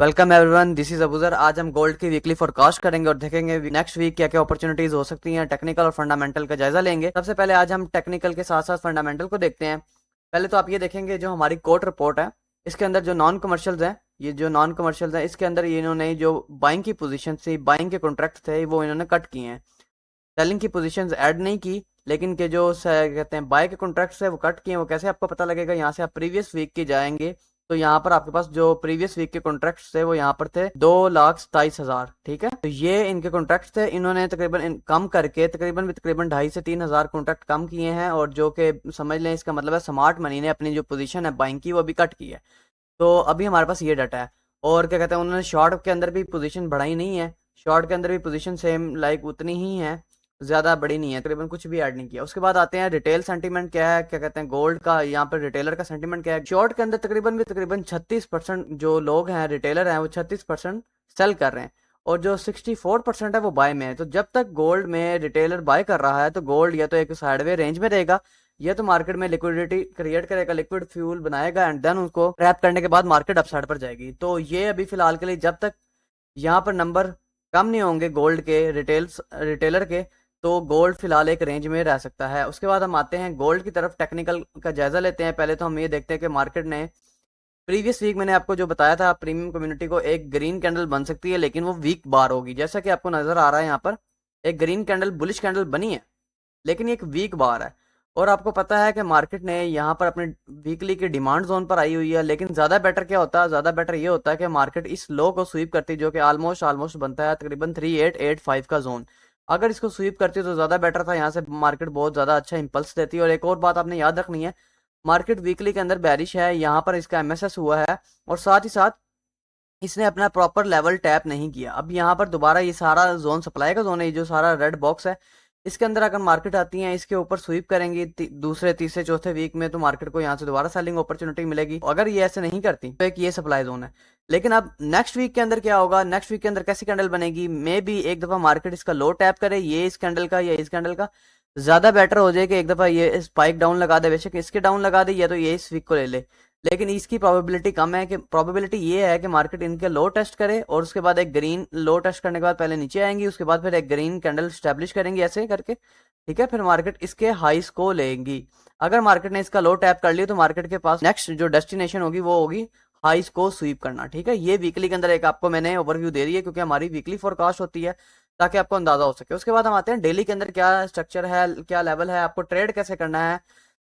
Welcome everyone, this is Abuzar. आज हम gold की वीकली फोरकास्ट करेंगे और देखेंगे नेक्स्ट वीक क्या क्या अपॉर्चुनिटीज हो सकती हैं। टेक्निकल और फंडामेंटल का जायजा लेंगे। सबसे पहले आज हम टेक्निकल के साथ साथ फंडामेंटल को देखते हैं। पहले तो आप ये देखेंगे जो हमारी कोर्ट रिपोर्ट है, इसके अंदर जो नॉन कमर्शियल्स हैं, ये जो नॉन कमर्शियल्स हैं इसके अंदर इन्होंने जो बाइंग की पोजीशन थी, बाइंग के कॉन्ट्रैक्ट थे, वो इन्होंने कट किए हैं। सेलिंग की पोजीशंस ऐड नहीं की, लेकिन के जो कहते हैं बाय के कॉन्ट्रैक्ट्स है वो कट किए हैं। वो कैसे आपको पता लगेगा? यहाँ से आप प्रीवियस वीक की जाएंगे तो यहाँ पर आपके पास जो प्रीवियस वीक के कॉन्ट्रैक्ट्स थे वो यहाँ पर थे 2,27,000। ठीक है, तो ये इनके कॉन्ट्रैक्ट्स थे। इन्होंने तकरीबन कम करके तकरीबन 2,500 से 3,000 कॉन्ट्रैक्ट कम किए हैं, और जो कि समझ लें इसका मतलब है स्मार्ट मनी ने अपनी जो पोजीशन है बाइंग की वो भी कट की है। तो अभी हमारे पास ये डाटा है। और क्या कहते हैं, उन्होंने शॉर्ट के अंदर भी पोजीशन बढ़ाई नहीं है। शॉर्ट के अंदर भी पोजीशन सेम लाइक उतनी ही है, ज्यादा बड़ी नहीं है, तकरीबन कुछ भी ऐड नहीं किया। उसके बाद आते हैं रिटेल सेंटीमेंट क्या है, क्या कहते हैं गोल्ड का, यहाँ पर रिटेलर का सेंटीमेंट क्या है। शॉर्ट के अंदर तकरीबन 36% जो लोग हैं रिटेलर हैं वो 36% सेल कर रहे हैं, और जो 64% है वो बाय में है। तो जब तक गोल्ड में रिटेलर बाय कर रहा है तो गोल्ड या तो एक साइडवे रेंज में रहेगा, या तो मार्केट में लिक्विडिटी क्रिएट करेगा, लिक्विड फ्यूल बनाएगा, एंड देन उसको ट्रैप करने के बाद मार्केट अपसाइड पर जाएगी। तो ये अभी फिलहाल के लिए जब तक यहाँ पर नंबर कम नहीं होंगे गोल्ड के रिटेलर के, तो गोल्ड फिलहाल एक रेंज में रह सकता है। उसके बाद हम आते हैं गोल्ड की तरफ, टेक्निकल का जायजा लेते हैं। पहले तो हम ये देखते हैं कि मार्केट ने प्रीवियस वीक, मैंने आपको जो बताया था प्रीमियम कम्युनिटी को, एक ग्रीन कैंडल बन सकती है, लेकिन वो वीक बार होगी। जैसा कि आपको नजर आ रहा है यहाँ पर एक ग्रीन कैंडल, बुलिश कैंडल बनी है, लेकिन ये एक वीक बार है। और आपको पता है कि मार्केट ने यहाँ पर अपने वीकली के डिमांड जोन पर आई हुई है, लेकिन ज्यादा बेटर क्या होता है? ज्यादा बेटर ये होता है कि मार्केट इस लो को स्वीप करती, जो कि ऑलमोस्ट ऑलमोस्ट बनता है तकरीबन 3885 का जोन। अगर इसको स्वीप करती तो ज्यादा बेटर था, यहाँ से मार्केट बहुत ज्यादा अच्छा इंपल्स देती। और एक और बात आपने याद रखनी है, मार्केट वीकली के अंदर बैरिश है, यहाँ पर इसका एमएसएस हुआ है, और साथ ही साथ इसने अपना प्रॉपर लेवल टैप नहीं किया। अब यहाँ पर दोबारा ये सारा जोन सप्लाई का जोन है, ये जो सारा रेड बॉक्स है, इसके अंदर अगर मार्केट आती है इसके ऊपर स्वीप करेंगी दूसरे तीसरे चौथे वीक में, तो मार्केट को यहाँ से दोबारा सेलिंग अपॉर्चुनिटी मिलेगी। अगर ये ऐसे नहीं करती तो एक ये सप्लाई जोन है। लेकिन अब नेक्स्ट वीक के अंदर क्या होगा? नेक्स्ट वीक के अंदर कैसी कैंडल बनेगी? मे बी एक दफा मार्केट इसका लो टैप करे, ये इस कैंडल का या इस कैंडल का, ज्यादा बेटर हो जाए कि एक दफा ये स्पाइक डाउन लगा दे, बेशक इसके डाउन लगा दे, या तो ये इस वीक को ले ले। लेकिन इसकी प्रोबेबिलिटी कम है। कि प्रोबेबिलिटी ये है कि मार्केट इनके लो टेस्ट करे, और उसके बाद एक ग्रीन लो टेस्ट करने के बाद पहले नीचे आएंगी, उसके बाद फिर एक ग्रीन कैंडल स्टैब्लिश करेंगी ऐसे करके। ठीक है, फिर मार्केट इसके हाईस को लेंगी। अगर मार्केट ने इसका लो टैप कर लिया तो मार्केट के पास नेक्स्ट जो डेस्टिनेशन होगी वो होगी हाईस को स्वीप करना। ठीक है, ये वीकली के अंदर एक आपको मैंने ओवरव्यू दे दी है, क्योंकि हमारी वीकली फोरकास्ट होती है, ताकि आपको अंदाजा हो सके। उसके बाद हम आते हैं डेली के अंदर क्या स्ट्रक्चर है, क्या लेवल है, आपको ट्रेड कैसे करना है,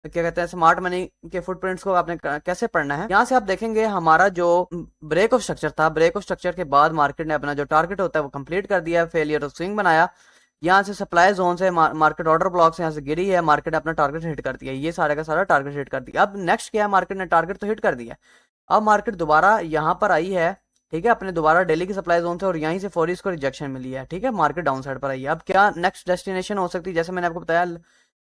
क्या कहते हैं स्मार्ट मनी के फुटप्रिंट्स को आपने कैसे पढ़ना है। यहाँ से आप देखेंगे हमारा जो ब्रेक ऑफ स्ट्रक्चर था, ब्रेक ऑफ स्ट्रक्चर के बाद मार्केट ने अपना जो टारगेट होता है वो कंप्लीट कर दिया, फेलियर ऑफ स्विंग बनाया। यहाँ से सप्लाई जोन से मार्केट ऑर्डर ब्लॉक से यहाँ से गिरी है, मार्केट ने अपना टारगेट हिट कर दिया, ये सारे का सारा टारगेट हिट कर दिया। अब नेक्स्ट क्या है? मार्केट ने टारगेट तो हिट कर दिया, अब मार्केट दोबारा यहाँ पर आई है। ठीक है, अपने दोबारा डेली की सप्लाई जोन से, और यहीं से फौरी इसको रिजेक्शन मिली है। ठीक है, मार्केट डाउन साइड पर आई है। अब क्या नेक्स्ट डेस्टिनेशन हो सकती है? जैसे मैंने आपको बताया,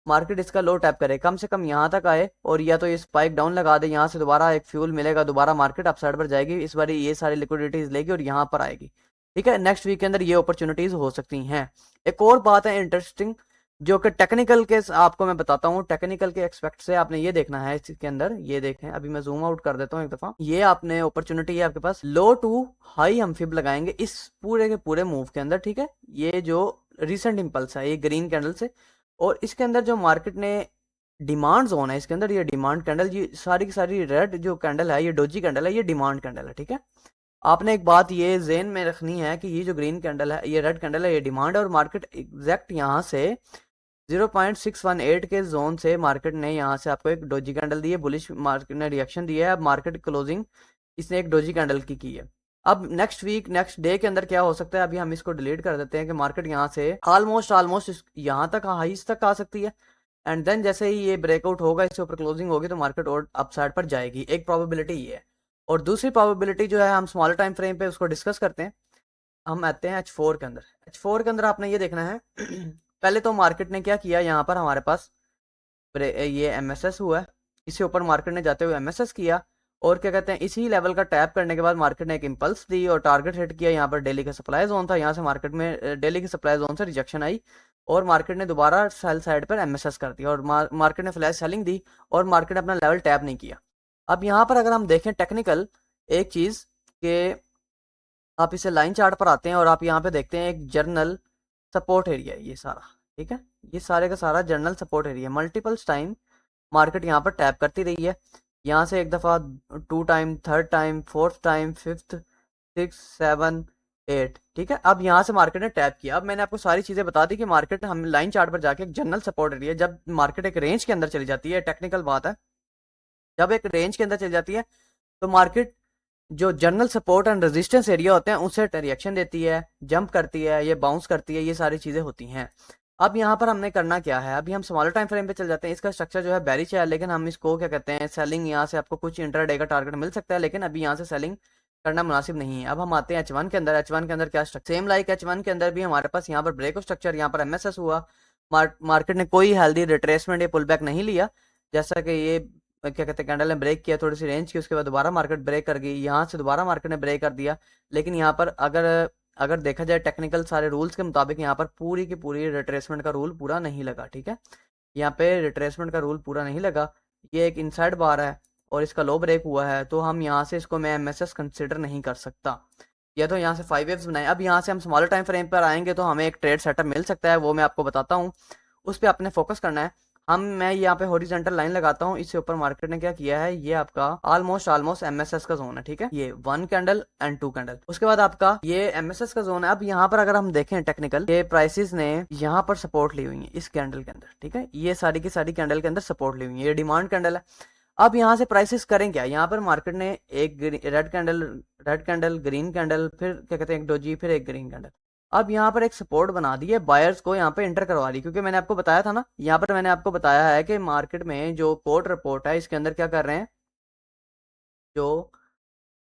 मार्केट इसका लो टैप करे, कम से कम यहाँ तक आए, और या तो ये स्पाइक डाउन लगा दे, यहाँ से दोबारा एक फ्यूल मिलेगा, दोबारा मार्केट अपसाइड पर जाएगी, इस बार ये सारी लिक्विडिटीज लेगी और यहाँ पर आएगी। ठीक है, नेक्स्ट वीक के अंदर ये अपॉर्चुनिटीज हो सकती हैं। एक और बात है इंटरेस्टिंग, जो कि टेक्निकल के आपको मैं बताता हूँ। टेक्निकल के एक्सपेक्ट से आपने ये देखना है, इसके अंदर ये देखें, अभी मैं जूम आउट कर देता हूँ एक दफा। ये आपने अपॉर्चुनिटी है आपके पास, लो टू हाई हम फिब लगाएंगे इस पूरे के पूरे मूव के अंदर। ठीक है, ये जो रिसेंट इंपल्स है ये ग्रीन कैंडल से, और इसके अंदर जो मार्केट ने डिमांड जोन है, इसके अंदर ये डिमांड कैंडल, ये सारी की सारी रेड जो कैंडल है, ये डोजी कैंडल है, ये डिमांड कैंडल है। ठीक है, आपने एक बात ये जेन में रखनी है कि ये जो ग्रीन कैंडल है, ये रेड कैंडल है, ये डिमांड है, और मार्केट एग्जैक्ट यहाँ से 0.618 के जोन से मार्केट ने यहाँ से आपको एक डोजी कैंडल दी है, बुलिश मार्केट ने रिएक्शन दिया है। अब मार्केट क्लोजिंग इसने एक डोजी कैंडल की है। अब नेक्स्ट वीक नेक्स्ट डे के अंदर क्या हो सकता है? अभी हम इसको डिलीट कर देते हैं कि मार्केट यहाँ से ऑलमोस्ट ऑलमोस्ट यहाँ तक हाईस तक आ सकती है, एंड देन जैसे ही ये ब्रेकआउट होगा, इसके ऊपर क्लोजिंग होगी, तो मार्केट और अपसाइड पर जाएगी। एक प्रोबेबिलिटी ये है। और दूसरी प्रोबेबिलिटी जो है, हम स्मॉल टाइम फ्रेम पे उसको डिस्कस करते हैं। हम आते हैं H4 के अंदर। H4 के अंदर आपने ये देखना है पहले तो मार्केट ने क्या किया, यहाँ पर हमारे पास ये एमएसएस हुआ है, इससे ऊपर मार्केट ने जाते हुए एमएसएस किया, और क्या कहते हैं इसी लेवल का टैप करने के बाद मार्केट ने एक इंपल्स दी और टारगेट हिट किया। यहाँ पर डेली का सप्लाई जोन था, यहाँ से मार्केट में डेली की सप्लाई जोन से रिजेक्शन आई, और मार्केट ने दोबारा सेल साइड पर एमएसएस कर दिया, और मार्केट ने फ्लैश सेलिंग दी, और मार्केट ने अपना लेवल टैप नहीं किया। अब यहाँ पर अगर हम देखें टेक्निकल एक चीज के आप इसे लाइन चार्ट पर आते हैं और आप यहाँ पे देखते हैं एक जर्नल सपोर्ट एरिया है ये सारा, ठीक है। ये सारे का सारा journal support area, multiples time market यहाँ पर टैप करती रही है। यहाँ से एक दफ़ा, two time, third time, fourth time, fifth, six, seven, eight, ठीक है। अब यहाँ से मार्केट ने टैप किया। अब मैंने आपको सारी चीज़ें बता दी कि मार्केट, हम लाइन चार्ट पर जाके एक जनरल सपोर्ट एरिया, जब मार्केट एक रेंज के अंदर चली जाती है, टेक्निकल बात है, जब एक रेंज के अंदर चली जाती है तो मार्केट जो general support and resistance area होते हैं उनसे रिएक्शन देती है, जंप करती है, ये बाउंस करती है, ये सारी चीज़ें होती हैं। अब यहाँ पर हमने करना क्या है, अभी हम स्मॉलर टाइम फ्रेम पे चल जाते हैं। इसका स्ट्रक्चर जो है बेरिश है, लेकिन हम इसको क्या कहते हैं, सेलिंग, यहाँ से आपको कुछ इंट्राडे का टारगेट मिल सकता है, लेकिन अभी यहाँ से सेलिंग करना मुनासिब नहीं है। अब हम आते हैं H1 के अंदर। H1 के अंदर क्या स्ट्रक्चर, सेम लाइक H1 के अंदर भी हमारे पास यहाँ पर ब्रेक स्ट्रक्चर, यहाँ पर MSS हुआ, मार्केट ने कोई हेल्दी रिट्रेसमेंट या पुल बैक नहीं लिया। जैसा कि ये क्या कहते हैं, कैंडल ने ब्रेक किया, थोड़ी सी रेंज की, उसके बाद दोबारा मार्केट ब्रेक कर गई, यहाँ से दोबारा मार्केट ने ब्रेक कर दिया। लेकिन यहाँ पर अगर अगर देखा जाए टेक्निकल सारे रूल्स के मुताबिक, यहाँ पर पूरी की पूरी रिट्रेसमेंट का रूल पूरा नहीं लगा, ठीक है। यहाँ पे रिट्रेसमेंट का रूल पूरा नहीं लगा। ये एक इनसाइड बार है और इसका लो ब्रेक हुआ है, तो हम यहाँ से इसको मैं MSS कंसिडर नहीं कर सकता। या तो यहाँ से 5 वेव्स बनाए। अब यहाँ से हम स्मॉलर टाइम फ्रेम पर आएंगे तो हमें एक ट्रेड सेटअप मिल सकता है, वो मैं आपको बताता हूँ। उस पर आपने फोकस करना है। मैं यहाँ पे हॉरिजॉन्टल लाइन लगाता हूँ, इससे ऊपर मार्केट ने क्या किया है, ये आपका ऑलमोस्ट MSS का जोन है, ठीक है। ये 1 कैंडल एंड 2 कैंडल, उसके बाद आपका ये MSS का जोन है। अब यहाँ पर अगर हम देखें टेक्निकल, ये प्राइसेस ने यहाँ पर सपोर्ट ली हुई है इस कैंडल के अंदर, ठीक है। ये सारी की सारी कैंडल के अंदर सपोर्ट ली हुई है, ये डिमांड कैंडल है। अब यहाँ से प्राइसेस करें क्या, यहाँ पर मार्केट ने एक रेड कैंडल, ग्रीन कैंडल, फिर क्या कहते हैं एक डोजी, फिर एक ग्रीन कैंडल। अब यहाँ पर एक सपोर्ट बना दी है, बायर्स को यहाँ पे एंटर करवा दी, क्योंकि मैंने आपको बताया था ना, यहाँ पर मैंने आपको बताया है कि मार्केट में जो कोर्ट रिपोर्ट है इसके अंदर क्या कर रहे हैं, जो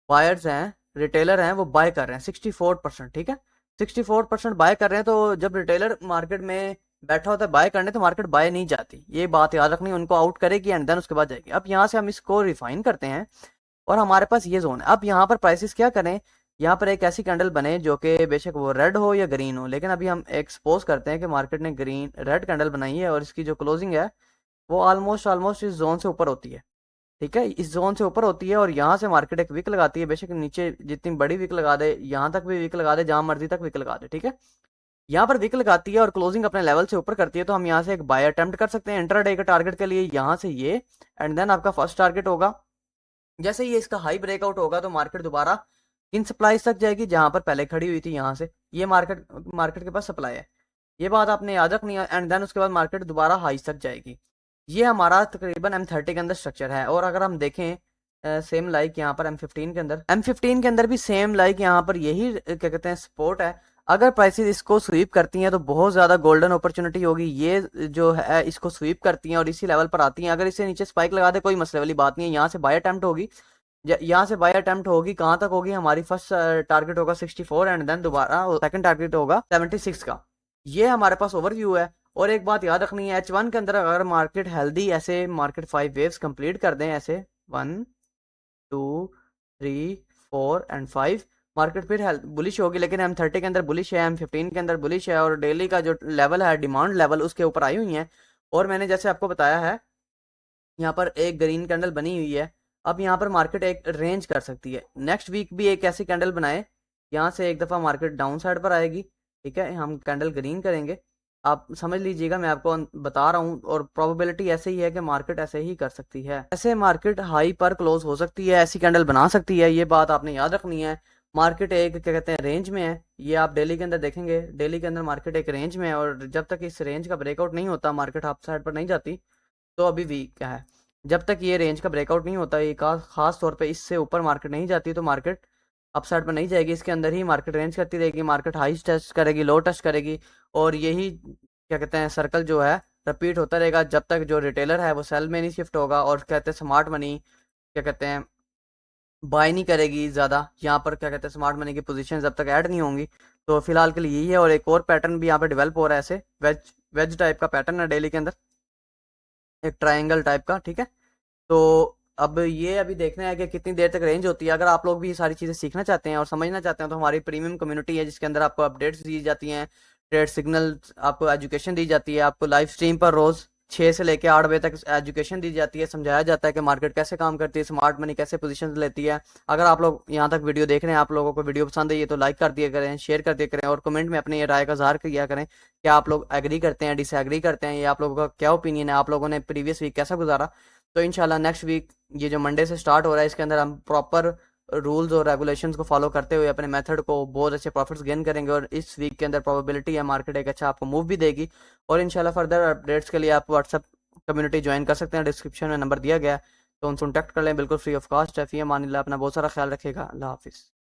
बायर्स हैं, रिटेलर हैं, वो बाय कर रहे हैं 64%, ठीक है। 64% बाय कर रहे हैं, तो जब रिटेलर मार्केट में बैठा होता है बाय करने, तो मार्केट बाय नहीं जाती, ये बात याद रखनी, उनको आउट करेगी एंड देन उसके बाद जाएगी। अब यहाँ से हम इसको रिफाइन करते हैं और हमारे पास ये जोन है। अब यहाँ पर प्राइसेस क्या करें, यहाँ पर एक ऐसी कैंडल बने जो कि बेशक वो रेड हो या ग्रीन हो, लेकिन अभी हम एक्सपोज करते हैं कि मार्केट ने रेड कैंडल बनाई है और इसकी जो क्लोजिंग है वो ऑलमोस्ट इस जोन से ऊपर होती है, ठीक है। इस जोन से ऊपर होती है और यहाँ से मार्केट एक विक लगाती है, बेशक नीचे जितनी बड़ी विक लगा दे, यहाँ तक भी विक लगा दे, जहां मर्जी तक विक लगा दे, ठीक है। यहाँ पर विक लगाती है और क्लोजिंग अपने लेवल से ऊपर करती है, तो हम यहाँ से एक बाय अटेम्प्ट कर सकते हैं इंट्राडे के टारगेट के लिए, यहाँ से ये, एंड देन आपका फर्स्ट टारगेट होगा, जैसे ये इसका हाई ब्रेकआउट होगा तो मार्केट दोबारा इन सप्लाईज तक जाएगी जहां पर पहले खड़ी हुई थी। यहाँ से ये मार्केट मार्केट के पास सप्लाई है, ये बात आपने याद रखनी है, एंड देन उसके बाद मार्केट दोबारा हाईज तक जाएगी। ये हमारा तकरीबन M30 के अंदर स्ट्रक्चर है। और अगर हम देखें सेम लाइक यहाँ पर M15 के अंदर भी सेम लाइक यहाँ पर यही क्या कहते हैं सपोर्ट है। अगर प्राइसेस इसको स्वीप करती हैं तो बहुत ज़्यादा गोल्डन अपॉर्चुनिटी होगी, ये जो है इसको स्वीप करती हैं और इसी लेवल पर आती हैं। अगर इससे नीचे स्पाइक लगा दे कोई मसले वाली बात नहीं है, यहाँ से बाय अटेम्प्ट होगी, यहाँ से बाय अटेम्प्ट होगी, कहाँ तक होगी, हमारी फर्स्ट टारगेट होगा 64 एंड देन दोबारा सेकंड टारगेट होगा 76 का। ये हमारे पास ओवरव्यू है। और एक बात याद रखनी है, H1 के अंदर अगर मार्केट हेल्दी ऐसे मार्केट 5 वेव्स कंप्लीट कर दें, ऐसे 1 2 3 4 एंड 5, मार्केट फिर बुलिश होगी। लेकिन M30 के अंदर बुलिश है, M15 के अंदर बुलिश है, और डेली का जो लेवल है डिमांड लेवल उसके ऊपर आई हुई है। और मैंने जैसे आपको बताया है यहाँ पर एक ग्रीन कैंडल बनी हुई है। अब यहाँ पर मार्केट एक रेंज कर सकती है, नेक्स्ट वीक भी एक ऐसी कैंडल बनाए, यहाँ से एक दफ़ा मार्केट डाउन साइड पर आएगी, ठीक है। हम कैंडल ग्रीन करेंगे, आप समझ लीजिएगा मैं आपको बता रहा हूँ, और प्रोबेबिलिटी ऐसे ही है कि मार्केट ऐसे ही कर सकती है, ऐसे मार्केट हाई पर क्लोज हो सकती है, ऐसी कैंडल बना सकती है, ये बात आपने याद रखनी है। मार्केट एक क्या कहते हैं रेंज में है, ये आप डेली के अंदर देखेंगे, डेली के अंदर मार्केट एक रेंज में है, और जब तक इस रेंज का ब्रेकआउट नहीं होता मार्केट अप साइड पर नहीं जाती, तो अभी वीक है। जब तक ये रेंज का ब्रेकआउट नहीं होता, ये खास तौर पे इससे ऊपर मार्केट नहीं जाती, तो मार्केट अपसाइड पर नहीं जाएगी, इसके अंदर ही मार्केट रेंज करती रहेगी, मार्केट हाई टच करेगी, लो टच करेगी, और यही क्या कहते हैं सर्कल जो है रिपीट होता रहेगा जब तक जो रिटेलर है वो सेल में नहीं शिफ्ट होगा, और कहते हैं स्मार्ट मनी क्या कहते हैं बाय नहीं करेगी ज़्यादा, यहाँ पर क्या कहते हैं स्मार्ट मनी की पोजीशन जब तक ऐड नहीं होंगी। तो फिलहाल के लिए यही है। और एक और पैटर्न भी यहाँ पे डेवलप हो रहा है, ऐसे वेज वेज टाइप का पैटर्न है डेली के अंदर, एक ट्राइंगल टाइप का, ठीक है। तो अब ये अभी देखना है कि कितनी देर तक रेंज होती है। अगर आप लोग भी ये सारी चीज़ें सीखना चाहते हैं और समझना चाहते हैं, तो हमारी प्रीमियम कम्युनिटी है जिसके अंदर आपको अपडेट्स दी जाती हैं, ट्रेड सिग्नल, आपको एजुकेशन दी जाती है, आपको लाइव स्ट्रीम पर रोज़ 6 से लेके 8 बजे तक एजुकेशन दी जाती है, समझाया जाता है कि मार्केट कैसे काम करती है, स्मार्ट मनी कैसे पोजीशंस लेती है। अगर आप लोग यहाँ तक वीडियो देख रहे हैं, आप लोगों को वीडियो पसंद है तो लाइक कर दिया करें, शेयर कर दिया करें और कमेंट में अपनी ये राय का इज़हार किया करें कि आप लोग एग्री करते हैं, डिसएग्री करते हैं, या आप लोगों का क्या ओपिनियन है, आप लोगों ने प्रीवियस वीक कैसा गुजारा। तो इंशाल्लाह नेक्स्ट वीक ये जो मंडे से स्टार्ट हो रहा है, इसके अंदर हम प्रॉपर रूल्स और रेगुलेशंस को फॉलो करते हुए अपने मेथड को बहुत अच्छे प्रॉफिट्स गेन करेंगे, और इस वीक के अंदर प्रोबेबिलिटी है मार्केट एक अच्छा आपको मूव भी देगी। और इंशाल्लाह फर्दर अपडेट्स के लिए आप व्हाट्सएप कम्युनिटी ज्वाइन कर सकते हैं, डिस्क्रिप्शन में नंबर दिया गया है, तो उनसे कॉन्टैक्ट कर लें, बिल्कुल फ्री ऑफ कॉस्ट है। फी अमान अल्लाह, अपना बहुत सारा ख्याल रखेगा। अल्लाह हाफिज़।